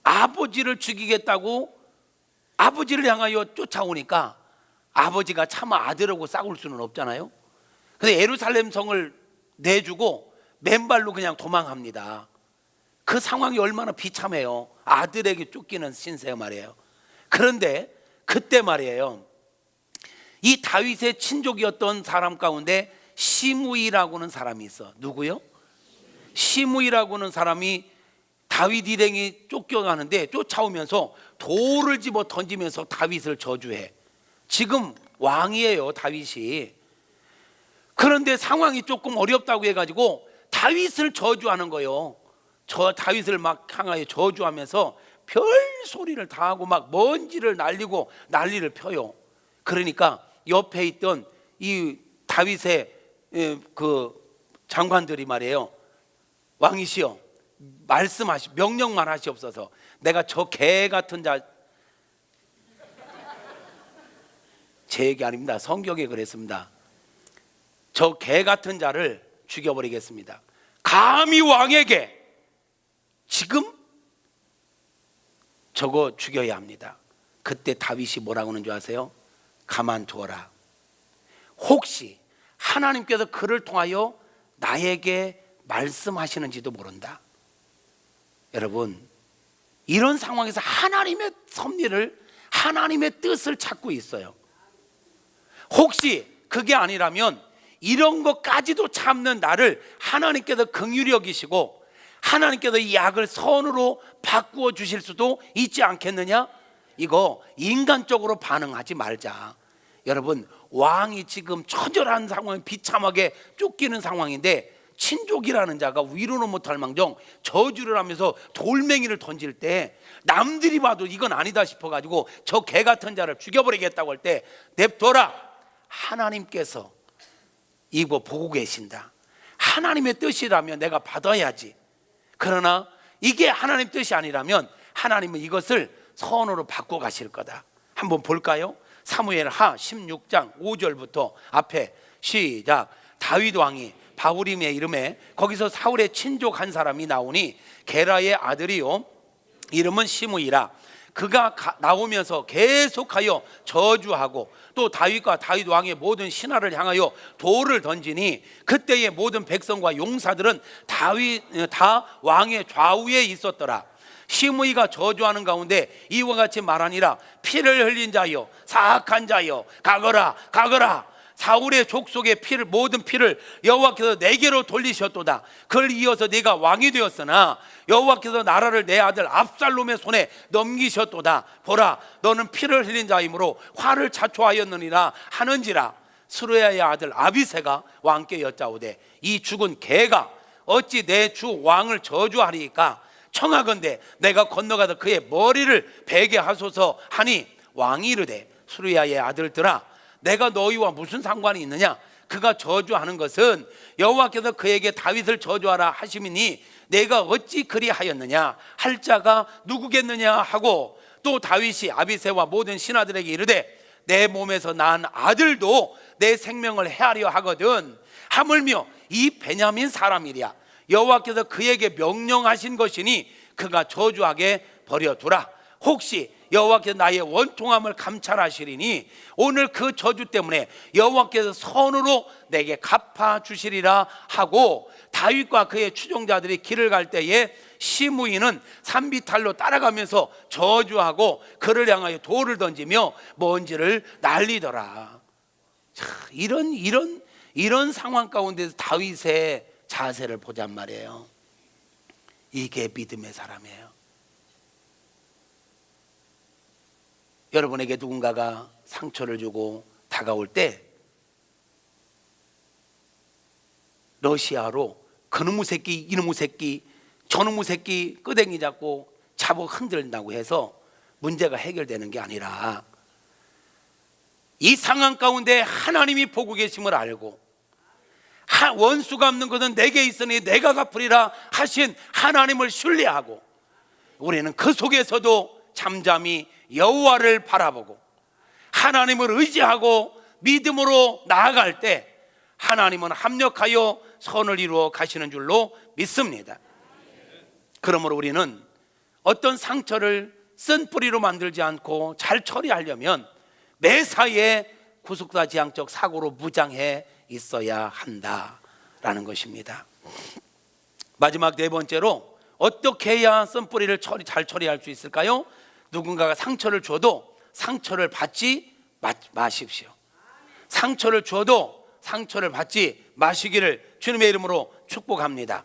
아버지를 죽이겠다고 아버지를 향하여 쫓아오니까 아버지가 차마 아들하고 싸울 수는 없잖아요. 그래서 예루살렘 성을 내주고 맨발로 그냥 도망합니다. 그 상황이 얼마나 비참해요. 아들에게 쫓기는 신세 말이에요. 그런데 그때 말이에요, 이 다윗의 친족이었던 사람 가운데 시므이라고는 사람이 있어. 누구요? 시므이라고는 사람이 다윗 일행이 쫓겨가는데 쫓아오면서 돌을 집어 던지면서 다윗을 저주해. 지금 왕이에요 다윗이. 그런데 상황이 조금 어렵다고 해가지고 다윗을 저주하는 거예요. 저 다윗을 막 향하여 저주하면서 별 소리를 다 하고 막 먼지를 날리고 난리를 펴요. 그러니까 옆에 있던 이 다윗의 그 장관들이 말이에요, 왕이시여 명령만 하시옵소서. 내가 저 개 같은 자, 제 얘기 아닙니다. 성경에 그랬습니다. 저 개 같은 자를 죽여버리겠습니다. 감히 왕에게 지금 저거 죽여야 합니다. 그때 다윗이 뭐라고 하는 줄 아세요? 가만두어라. 혹시 하나님께서 그를 통하여 나에게 말씀하시는지도 모른다. 여러분, 이런 상황에서 하나님의 섭리를, 하나님의 뜻을 찾고 있어요. 혹시 그게 아니라면 이런 것까지도 참는 나를 하나님께서 긍휼히 여기시고 하나님께서 이 약을 선으로 바꾸어 주실 수도 있지 않겠느냐? 이거 인간적으로 반응하지 말자. 여러분, 왕이 지금 처절한 상황, 비참하게 쫓기는 상황인데 친족이라는 자가 위로는 못할 망정 저주를 하면서 돌멩이를 던질 때 남들이 봐도 이건 아니다 싶어가지고 저 개 같은 자를 죽여버리겠다고 할 때 냅둬라. 하나님께서 이거 보고 계신다. 하나님의 뜻이라면 내가 받아야지. 그러나 이게 하나님 뜻이 아니라면 하나님은 이것을 선으로 바꿔 가실 거다. 한번 볼까요? 사무엘하 16장 5절부터 앞에 시작. 다윗 왕이 바후림의 이름에 거기서 사울의 친족 한 사람이 나오니 게라의 아들이요 이름은 시므이라. 그가 나오면서 계속하여 저주하고 또 다윗과 다윗 왕의 모든 신하를 향하여 돌을 던지니 그때의 모든 백성과 용사들은 다 왕의 좌우에 있었더라. 시므이가 저주하는 가운데 이와 같이 말하니라. 피를 흘린 자여, 사악한 자여, 가거라 가거라. 사울의 족속의 피를, 모든 피를 여호와께서 내게로 돌리셨도다. 그를 이어서 네가 왕이 되었으나 여호와께서 나라를 내 아들 압살롬의 손에 넘기셨도다. 보라, 너는 피를 흘린 자이므로 화를 자초하였느니라 하는지라. 스루야의 아들 아비새가 왕께 여짜오되 이 죽은 개가 어찌 내 주 왕을 저주하리까? 청하건대 내가 건너가서 그의 머리를 베게 하소서 하니 왕이 이르되 스루야의 아들들아, 내가 너희와 무슨 상관이 있느냐? 그가 저주하는 것은 여호와께서 그에게 다윗을 저주하라 하심이니 내가 어찌 그리하였느냐? 할 자가 누구겠느냐 하고 또 다윗이 아비새와 모든 신하들에게 이르되 내 몸에서 난 아들도 내 생명을 해하려 하거든. 하물며 이 베냐민 사람이랴. 여호와께서 그에게 명령하신 것이니 그가 저주하게 버려두라. 혹시 여호와께서 나의 원통함을 감찰하시리니 오늘 그 저주 때문에 여호와께서 선으로 내게 갚아주시리라 하고 다윗과 그의 추종자들이 길을 갈 때에 시므이는 산비탈로 따라가면서 저주하고 그를 향하여 돌을 던지며 먼지를 날리더라. 자, 이런 상황 가운데서 다윗의 자세를 보잔 말이에요. 이게 믿음의 사람이에요. 여러분에게 누군가가 상처를 주고 다가올 때 러시아로 그놈의 새끼, 이놈의 새끼, 저놈의 새끼 끄댕이 잡고 잡아 흔들린다고 해서 문제가 해결되는 게 아니라 이 상황 가운데 하나님이 보고 계심을 알고 원수 갚는 것은 내게 있으니 내가 갚으리라 하신 하나님을 신뢰하고 우리는 그 속에서도 잠잠히 여호와를 바라보고 하나님을 의지하고 믿음으로 나아갈 때 하나님은 합력하여 선을 이루어 가시는 줄로 믿습니다. 그러므로 우리는 어떤 상처를 쓴 뿌리로 만들지 않고 잘 처리하려면 매사에 구속사 지향적 사고로 무장해 있어야 한다라는 것입니다. 마지막 네 번째로 어떻게 해야 쓴뿌리를 잘 처리할 수 있을까요? 누군가가 상처를 줘도 상처를 받지 마십시오. 상처를 줘도 상처를 받지 마시기를 주님의 이름으로 축복합니다.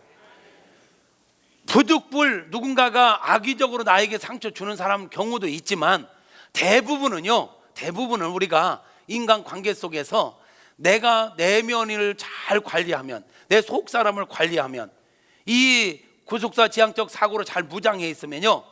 부득불 누군가가 악의적으로 나에게 상처 주는 사람 경우도 있지만 대부분은 우리가 인간 관계 속에서 내가 내면을 잘 관리하면, 내 속 사람을 관리하면, 이 구속사 지향적 사고로 잘 무장해 있으면요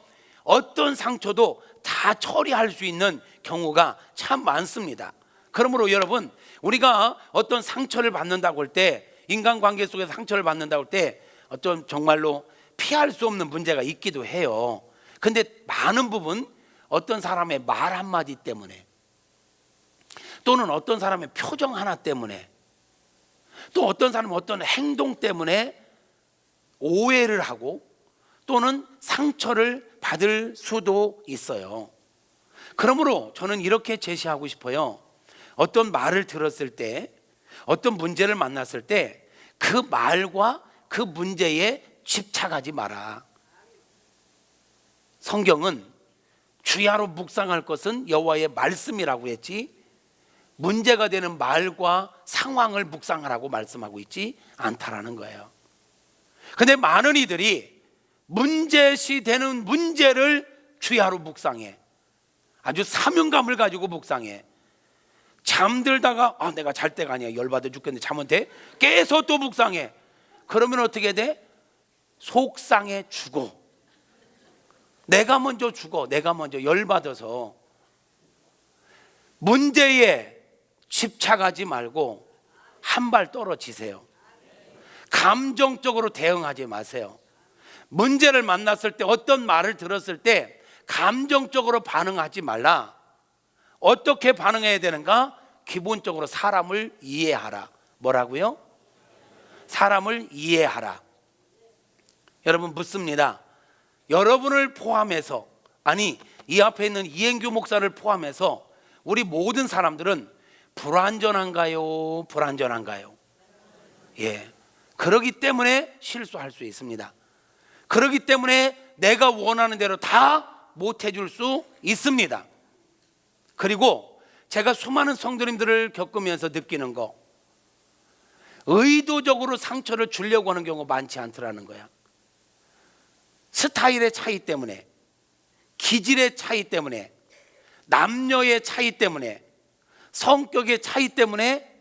어떤 상처도 다 처리할 수 있는 경우가 참 많습니다. 그러므로 여러분, 우리가 어떤 상처를 받는다고 할 때, 인간관계 속에서 상처를 받는다고 할 때 어떤 정말로 피할 수 없는 문제가 있기도 해요. 근데 많은 부분 어떤 사람의 말 한마디 때문에, 또는 어떤 사람의 표정 하나 때문에, 또 어떤 사람은 어떤 행동 때문에 오해를 하고 또는 상처를 받을 수도 있어요. 그러므로 저는 이렇게 제시하고 싶어요. 어떤 말을 들었을 때 어떤 문제를 만났을 때 그 말과 그 문제에 집착하지 마라. 성경은 주야로 묵상할 것은 여호와의 말씀이라고 했지, 문제가 되는 말과 상황을 묵상하라고 말씀하고 있지 않다라는 거예요. 근데 많은 이들이 문제시 되는 문제를 주야로 묵상해. 아주 사명감을 가지고 묵상해. 잠들다가 내가 잘 때가 아니야, 열받아 죽겠는데 자면 돼? 계속 또 묵상해. 그러면 어떻게 돼? 속상해 죽어. 내가 먼저 죽어. 내가 먼저 열받아서. 문제에 집착하지 말고 한 발 떨어지세요. 감정적으로 대응하지 마세요. 문제를 만났을 때, 어떤 말을 들었을 때 감정적으로 반응하지 말라. 어떻게 반응해야 되는가? 기본적으로 사람을 이해하라. 뭐라고요? 사람을 이해하라. 여러분 묻습니다. 여러분을 포함해서, 아니 이 앞에 있는 이행규 목사를 포함해서 우리 모든 사람들은 불완전한가요? 불완전한가요? 예. 그러기 때문에 실수할 수 있습니다. 그러기 때문에 내가 원하는 대로 다 못 해줄 수 있습니다. 그리고 제가 수많은 성도님들을 겪으면서 느끼는 거, 의도적으로 상처를 주려고 하는 경우가 많지 않더라는 거야. 스타일의 차이 때문에, 기질의 차이 때문에, 남녀의 차이 때문에, 성격의 차이 때문에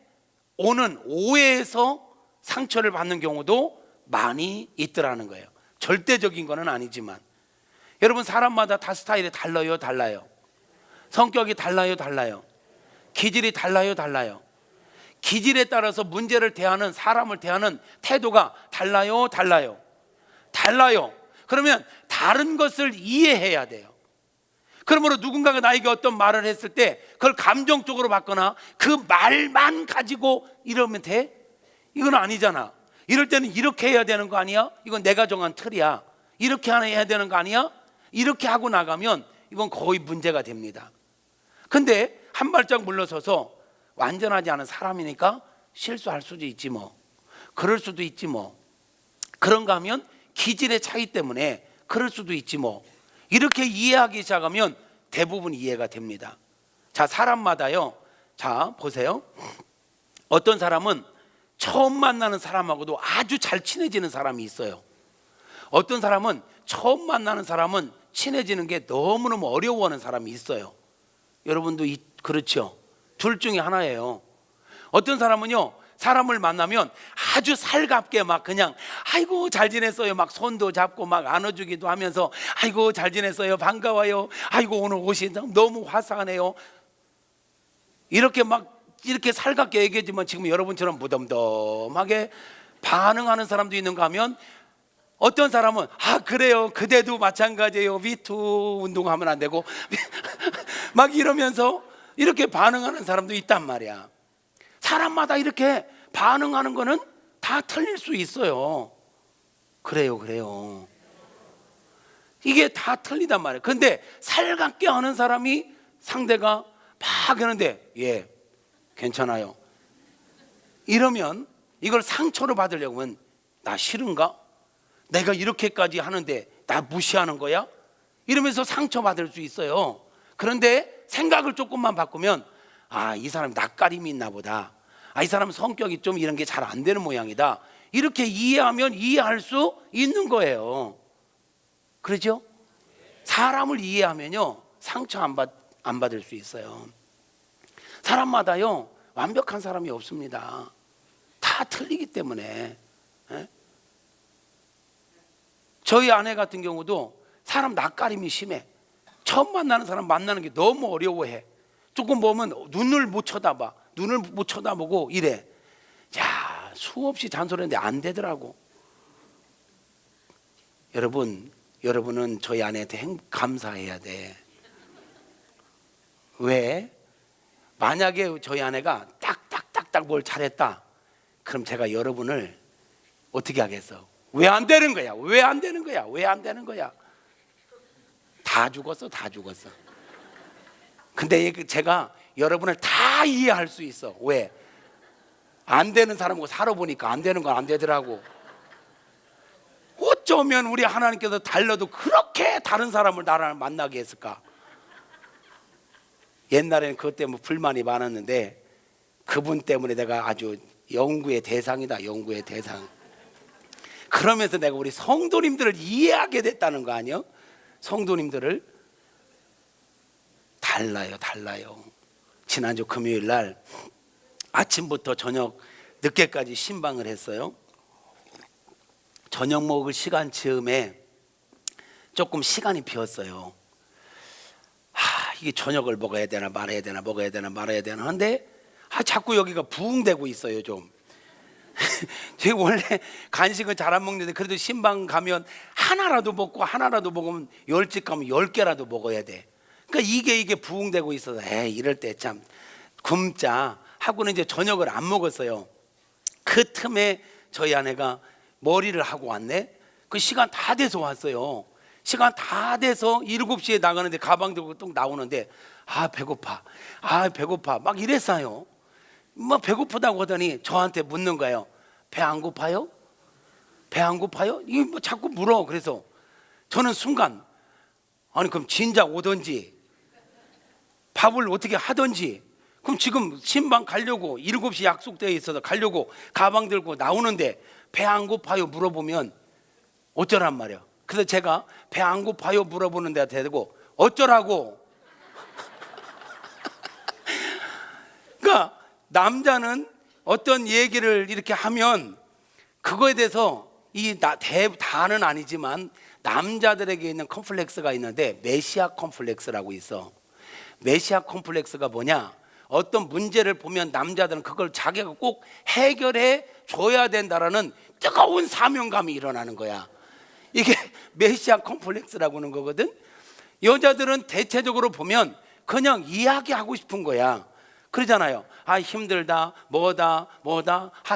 오는 오해에서 상처를 받는 경우도 많이 있더라는 거예요. 절대적인 거는 아니지만. 여러분 사람마다 다 스타일이 달라요. 성격이 달라요. 기질이 달라요. 기질에 따라서 문제를 대하는, 사람을 대하는 태도가 달라요. 그러면 다른 것을 이해해야 돼요. 그러므로 누군가가 나에게 어떤 말을 했을 때 그걸 감정적으로 받거나 그 말만 가지고 이러면 돼? 이건 아니잖아. 이럴 때는 이렇게 해야 되는 거 아니야? 이건 내가 정한 틀이야. 이렇게 해야 되는 거 아니야? 이렇게 하고 나가면 이건 거의 문제가 됩니다. 근데 한 발짝 물러서서 완전하지 않은 사람이니까 실수할 수도 있지 뭐, 그럴 수도 있지 뭐, 그런가 하면 기질의 차이 때문에 그럴 수도 있지 뭐, 이렇게 이해하기 시작하면 대부분 이해가 됩니다. 자, 사람마다요. 자, 보세요. 어떤 사람은 처음 만나는 사람하고도 아주 잘 친해지는 사람이 있어요. 어떤 사람은 처음 만나는 사람은 친해지는 게 너무너무 어려워하는 사람이 있어요. 여러분도 그렇죠? 둘 중에 하나예요. 어떤 사람은요, 사람을 만나면 아주 살갑게 막 그냥 아이고 잘 지냈어요, 막 손도 잡고 막 안아주기도 하면서 아이고 잘 지냈어요, 반가워요, 아이고 오늘 옷이 너무 화사하네요, 이렇게 살갑게 얘기하지만 지금 여러분처럼 무덤덤하게 반응하는 사람도 있는가 하면, 어떤 사람은 그래요, 그대도 마찬가지예요, 미투 운동하면 안 되고 막 이러면서 이렇게 반응하는 사람도 있단 말이야. 사람마다 이렇게 반응하는 거는 다 틀릴 수 있어요. 그래요. 이게 다 틀리단 말이에요. 근데 살갑게 하는 사람이 상대가 막 하는데 예, 괜찮아요, 이러면 이걸 상처로 받으려고 하면 나 싫은가? 내가 이렇게까지 하는데 나 무시하는 거야? 이러면서 상처받을 수 있어요. 그런데 생각을 조금만 바꾸면 이 사람이 낯가림이 있나 보다, 이 사람 성격이 좀 이런 게 잘 안 되는 모양이다, 이렇게 이해하면 이해할 수 있는 거예요. 그렇죠? 사람을 이해하면요 상처 안 받을 수 있어요. 사람마다요 완벽한 사람이 없습니다. 다 틀리기 때문에. 저희 아내 같은 경우도 사람 낯가림이 심해. 처음 만나는 사람 만나는 게 너무 어려워해. 조금 보면 눈을 못 쳐다보고 이래. 야, 수없이 잔소리했는데 안 되더라고. 여러분은 저희 아내한테 감사해야 돼. 왜? 만약에 저희 아내가 딱딱딱딱 뭘 잘했다, 그럼 제가 여러분을 어떻게 하겠어? 왜 안 되는 거야? 다 죽었어. 근데 제가 여러분을 다 이해할 수 있어. 왜? 안 되는 사람하고 살아보니까 안 되는 건 안 되더라고. 어쩌면 우리 하나님께서 달라도 그렇게 다른 사람을 나를 만나게 했을까? 옛날에는 그것 때문에 불만이 많았는데 그분 때문에 내가 아주 연구의 대상이다. 연구의 대상. 그러면서 내가 우리 성도님들을 이해하게 됐다는 거 아니요? 성도님들을 달라요. 지난주 금요일 날 아침부터 저녁 늦게까지 신방을 했어요. 저녁 먹을 시간 즈음에 조금 시간이 비었어요. 이게 저녁을 먹어야 되나 말아야 되나 먹어야 되나 말아야 되나 하는데 자꾸 여기가 부응되고 있어요. 좀 제가 원래 간식은 잘 안 먹는데 그래도 신방 가면 하나라도 먹으면 10집 가면 10개라도 먹어야 돼. 그러니까 이게 부응되고 있어서 이럴 때 참 굶자 하고는 이제 저녁을 안 먹었어요. 그 틈에 저희 아내가 머리를 하고 왔네. 그 시간 다 돼서 왔어요. 시간 다 돼서 7시에 나가는데 가방 들고 또 나오는데 배고파 막 이랬어요. 뭐 배고프다고 하더니 저한테 묻는 거예요. 배 안 고파요? 배 안 고파요? 이거 뭐 자꾸 물어. 그래서 저는 순간 아니 그럼 진작 오던지 밥을 어떻게 하던지, 그럼 지금 신방 가려고 7시 약속되어 있어서 가려고 가방 들고 나오는데 배 안 고파요 물어보면 어쩌란 말이야. 그래서 제가 배 안 고파요 물어보는 데가 되고 어쩌라고. 그러니까 남자는 어떤 얘기를 이렇게 하면 그거에 대해서 다는 아니지만 남자들에게 있는 컴플렉스가 있는데 메시아 컴플렉스라고 있어. 메시아 컴플렉스가 뭐냐? 어떤 문제를 보면 남자들은 그걸 자기가 꼭 해결해 줘야 된다라는 뜨거운 사명감이 일어나는 거야. 이게 메시아 컴플렉스라고 하는 거거든. 여자들은 대체적으로 보면 그냥 이야기하고 싶은 거야. 그러잖아요. 힘들다, 뭐다,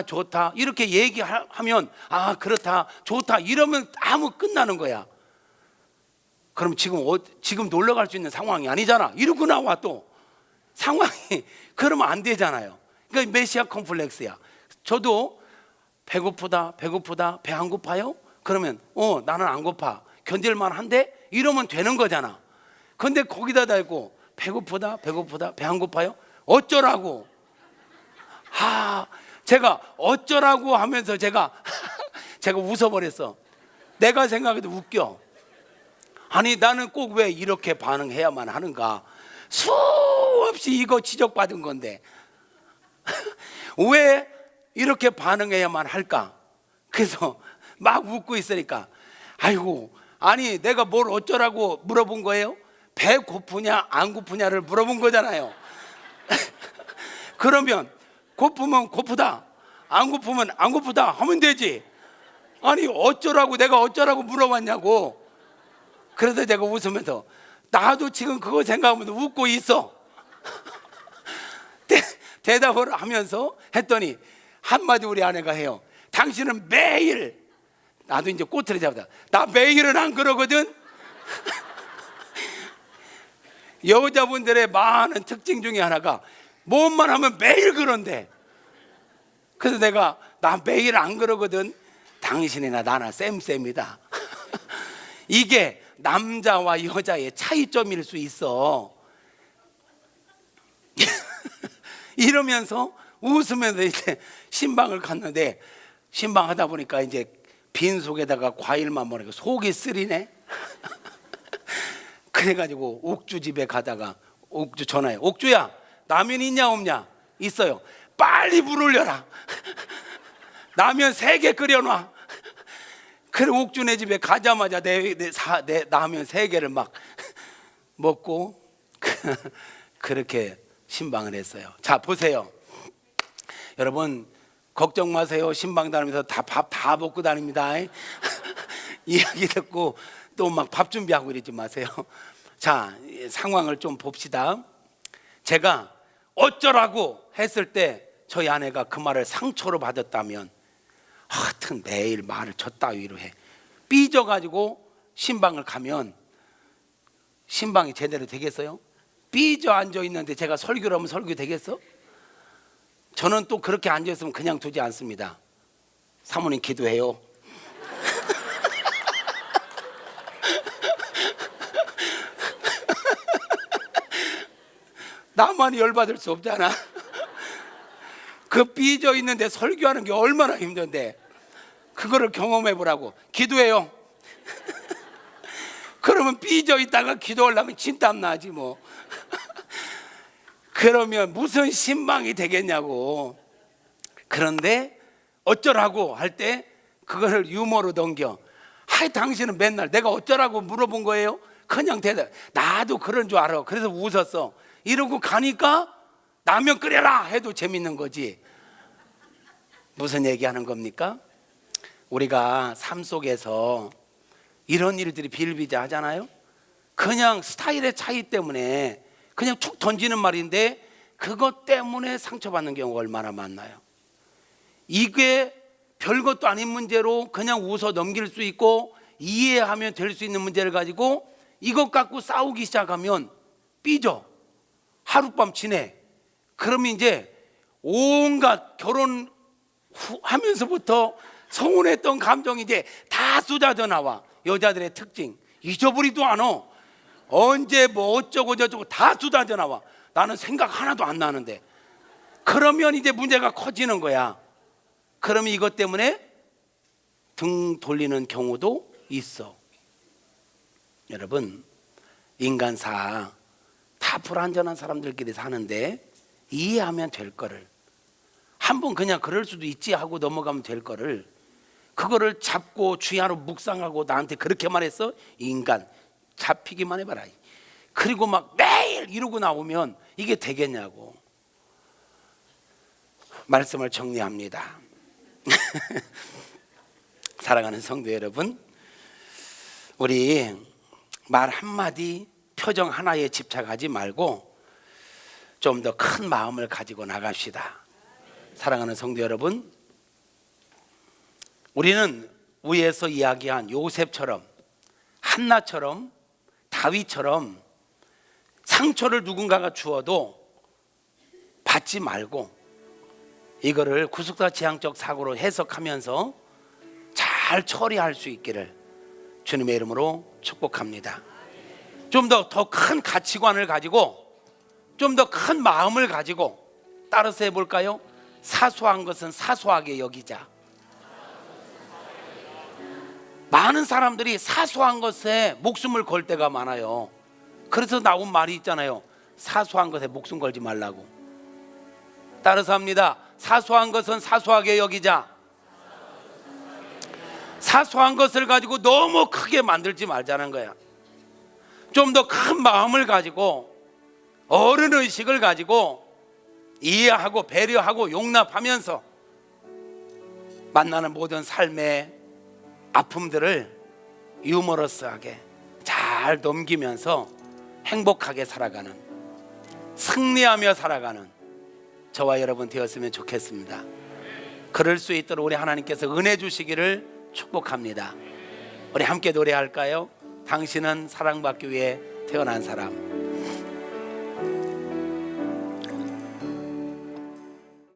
좋다 이렇게 얘기하면 그렇다, 좋다 이러면 아무 끝나는 거야. 그럼 지금 놀러 갈 수 있는 상황이 아니잖아. 이러고 나와 또 상황이 그러면 안 되잖아요. 그러니까 메시아 컴플렉스야. 저도 배고프다 배 안 고파요? 그러면 나는 안 고파, 견딜만 한데 이러면 되는 거잖아. 근데 거기다 대고 배고프다 배 안 고파요? 어쩌라고. 제가 어쩌라고 하면서 제가 웃어버렸어. 내가 생각해도 웃겨. 아니 나는 꼭 왜 이렇게 반응해야만 하는가. 수없이 이거 지적받은 건데 왜 이렇게 반응해야만 할까. 그래서 막 웃고 있으니까 아니 내가 뭘 어쩌라고 물어본 거예요? 배 고프냐 안 고프냐를 물어본 거잖아요. 그러면 고프면 고프다, 안 고프면 안 고프다 하면 되지. 아니 내가 어쩌라고 물어봤냐고. 그래서 제가 웃으면서 나도 지금 그거 생각하면서 웃고 있어. 대답을 하면서 했더니 한마디 우리 아내가 해요. 당신은 매일, 나도 이제 꼬투리 잡다, 나 매일은 안 그러거든. 여자분들의 많은 특징 중에 하나가 뭐만 하면 매일 그런데. 그래서 내가 나 매일 안 그러거든. 당신이나 나나 쌤쌤이다. 이게 남자와 여자의 차이점일 수 있어. 이러면서 웃으면서 이제 신방을 갔는데, 신방하다 보니까 이제 빈속에다가 과일만 먹으니까 속이 쓰리네. 그래가지고 옥주 집에 가다가 옥주 전화해. 옥주야, 라면 있냐 없냐? 있어요. 빨리 물 올려라. 라면 3개 끓여놔. 그래 옥주네 집에 가자마자 내 라면 3개를 막 먹고 그렇게 신방을 했어요. 자 보세요 여러분, 걱정 마세요. 신방 다니면서 밥 다 먹고 다닙니다. 이야기 듣고 또 막 밥 준비하고 이러지 마세요. 자, 상황을 좀 봅시다. 제가 어쩌라고 했을 때 저희 아내가 그 말을 상처로 받았다면, 하여튼 매일 말을 저 따위로 해. 삐져가지고 신방을 가면 신방이 제대로 되겠어요? 삐져 앉아 있는데 제가 설교를 하면 설교 되겠어? 저는 또 그렇게 앉아있으면 그냥 두지 않습니다. 사모님 기도해요. 나만 열받을 수 없잖아. 그 삐져 있는데 설교하는 게 얼마나 힘든데 그거를 경험해 보라고. 기도해요. 그러면 삐져 있다가 기도하려면 진땀 나지 뭐. 그러면 무슨 신망이 되겠냐고. 그런데 어쩌라고 할 때 그거를 유머로 넘겨. 하이 당신은 맨날 내가 어쩌라고 물어본 거예요? 그냥 대답. 나도 그런 줄 알아. 그래서 웃었어. 이러고 가니까 라면 끓여라 해도 재밌는 거지. 무슨 얘기하는 겁니까? 우리가 삶 속에서 이런 일들이 비일비재하잖아요. 그냥 스타일의 차이 때문에 그냥 툭 던지는 말인데 그것 때문에 상처받는 경우가 얼마나 많나요? 이게 별것도 아닌 문제로 그냥 웃어 넘길 수 있고 이해하면 될 수 있는 문제를 가지고 이것 갖고 싸우기 시작하면 삐져. 하룻밤 지내. 그러면 이제 온갖 결혼 하면서부터 서운했던 감정이 이제 다 쏟아져 나와. 여자들의 특징. 잊어버리도 않아. 언제 뭐 어쩌고 저쩌고 다 쏟아져 나와. 나는 생각 하나도 안 나는데. 그러면 이제 문제가 커지는 거야. 그러면 이것 때문에 등 돌리는 경우도 있어. 여러분, 인간사 다 불완전한 사람들끼리 사는데 이해하면 될 거를, 한번 그냥 그럴 수도 있지 하고 넘어가면 될 거를, 그거를 잡고 주야로 묵상하고 나한테 그렇게 말했어? 인간 잡히기만 해봐라. 그리고 막 매일 이러고 나오면 이게 되겠냐고. 말씀을 정리합니다. 사랑하는 성도 여러분, 우리 말 한마디, 표정 하나에 집착하지 말고 좀 더 큰 마음을 가지고 나갑시다. 사랑하는 성도 여러분, 우리는 위에서 이야기한 요셉처럼, 한나처럼, 다윗처럼 상처를 누군가가 주어도 받지 말고 이거를 구속사 지향적 사고로 해석하면서 잘 처리할 수 있기를 주님의 이름으로 축복합니다. 좀 더 큰 가치관을 가지고, 좀 더 큰 마음을 가지고 따라서 해볼까요? 사소한 것은 사소하게 여기자. 많은 사람들이 사소한 것에 목숨을 걸 때가 많아요. 그래서 나온 말이 있잖아요. 사소한 것에 목숨 걸지 말라고. 따라서 합니다. 사소한 것은 사소하게 여기자. 사소한 것을 가지고 너무 크게 만들지 말자는 거야. 좀 더 큰 마음을 가지고, 어른의식을 가지고 이해하고 배려하고 용납하면서 만나는 모든 삶의 아픔들을 유머러스하게 잘 넘기면서 행복하게 살아가는, 승리하며 살아가는 저와 여러분 되었으면 좋겠습니다. 그럴 수 있도록 우리 하나님께서 은혜 주시기를 축복합니다. 우리 함께 노래할까요? 당신은 사랑받기 위해 태어난 사람.